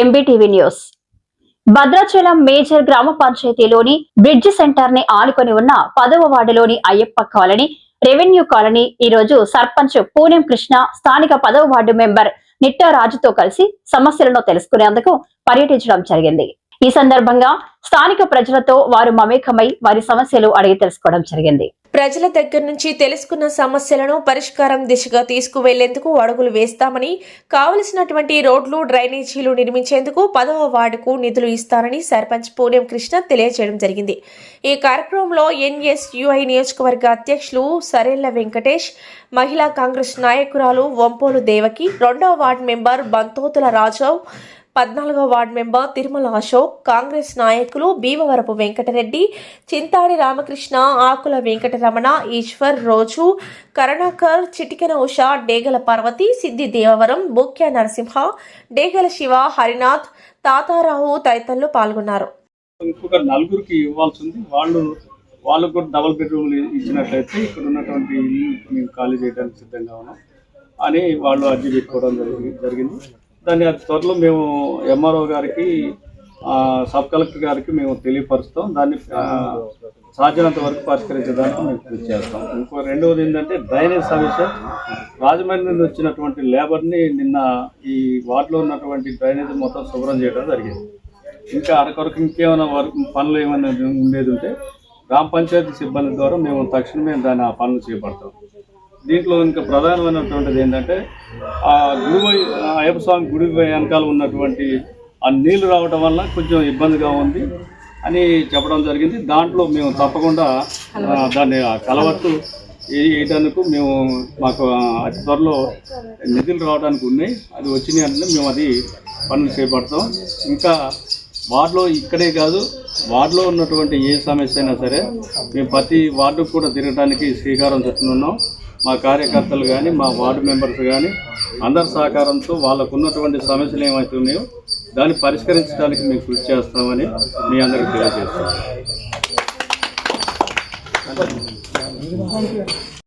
MBTV news. Bhadrachalam major గ్రామ పంచాయతీలోని bridge centre ని ఆనుకొని ఉన్న 10వ వార్డులోని అయ్యప్ప కాలనీ, రెవెన్యూ కాలనీ ఈ రోజు సర్పంచ్ పూనెం కృష్ణ స్థానిక 10వ వార్డు మెంబర్ నిట్టా రాజుతో కలిసి సమస్యలను తెలుసుకునేందుకు పర్యటించడం జరిగింది. ఈ సందర్భంగా స్థానిక ప్రజలతో వారు మమేకమై వారి సమస్యలు అడిగి తెలుసుకోవడం జరిగింది. ప్రజల దగ్గర నుంచి తెలుసుకున్న సమస్యలను పరిష్కారం దిశగా తీసుకువెళ్లేందుకు అడుగులు వేస్తామని, కావలసినటువంటి రోడ్లు, డ్రైనేజీలు నిర్మించేందుకు 10వ వార్డుకు నిధులు ఇస్తారని సర్పంచ్ పూనెం కృష్ణ తెలియజేయడం జరిగింది. ఈ కార్యక్రమంలో ఎన్ఎస్యుఐ నియోజకవర్గ అధ్యక్షులు సరేళ్ల వెంకటేష్, మహిళా కాంగ్రెస్ నాయకురాలు వంపోలు దేవకి, 2వ వార్డు మెంబర్ బంతోతుల రాజావ్, 14వ వార్డు మెంబర్ తిరుమల అశోక్, కాంగ్రెస్ నాయకులు భీమవరపు వెంకటరెడ్డి, చింతాడి రామకృష్ణ, ఆకుల వెంకటరమణ, ఈశ్వర్, రోజు, కరుణాకర్, చిటికెన ఉష, డేగల పార్వతి, సిద్ధి దేవవరం, బుక్య నరసింహ, డేగల శివ, హరినాథ్, తాతారావు తదితరులు పాల్గొన్నారు. ఇంకొక నలుగురికి ఇవ్వాల్సింది, వాళ్ళకు కూడా డబుల్ బెడ్రూమ్లు ఇచ్చినట్లయితే ఇక్కడ ఉన్నటువంటి ఇల్లు మేము ఖాళీ చేయడానికి సిద్ధంగా ఉన్నాం అని వాళ్ళు అర్జీ పెట్టుకోవడం జరిగింది. దాన్ని త్వరలో మేము ఎంఆర్ఓ గారికి, సబ్ కలెక్టర్ గారికి మేము తెలియపరుస్తాం. దాన్ని సాధ్యమైనంత వరకు పరిష్కరించడానికి మేము కృషి చేస్తాం. ఇంకో రెండవది ఏంటంటే డ్రైనేజ్ సమస్య. రాజమండ్రి నుండి వచ్చినటువంటి లేబర్ని నిన్న ఈ వార్డులో ఉన్నటువంటి డ్రైనేజ్ మొత్తం శుభ్రం చేయడం జరిగింది. ఇంకా అరకొరకు ఇంకేమైనా పనులు ఏమైనా ఉండేది ఉంటే గ్రామ పంచాయతీ సిబ్బంది ద్వారా మేము తక్షణమే దాన్ని ఆ పనులు చేపడతాం. దీంట్లో ఇంకా ప్రధానమైనటువంటిది ఏంటంటే ఆ గుడి, అయ్యప్ప స్వామి గుడి వెనకాల ఉన్నటువంటి ఆ నీళ్లు రావడం వల్ల కొంచెం ఇబ్బందిగా ఉంది అని చెప్పడం జరిగింది. దాంట్లో మేము తప్పకుండా దాన్ని కలవట్టు వేయడానికి మాకు అతి త్వరలో నిధులు రావడానికి ఉన్నాయి. అది వచ్చినాయి అంటే మేము అది పనులు చేపడతాం. ఇంకా వార్డులో ఇక్కడే కాదు, వార్డులో ఉన్నటువంటి ఏ సమస్య అయినా సరే మేము ప్రతి వార్డుకు కూడా తిరగడానికి శ్రీకారం చుట్టున్నాం. మా కార్యకర్తలు కానీ, మా వార్డు మెంబర్స్ కానీ అందరి సహకారంతో వాళ్ళకు ఉన్నటువంటి సమస్యలు ఏమైతే ఉన్నాయో దాన్ని పరిష్కరించడానికి మేము కృషి చేస్తామని మీ అందరికీ తెలియజేస్తాం.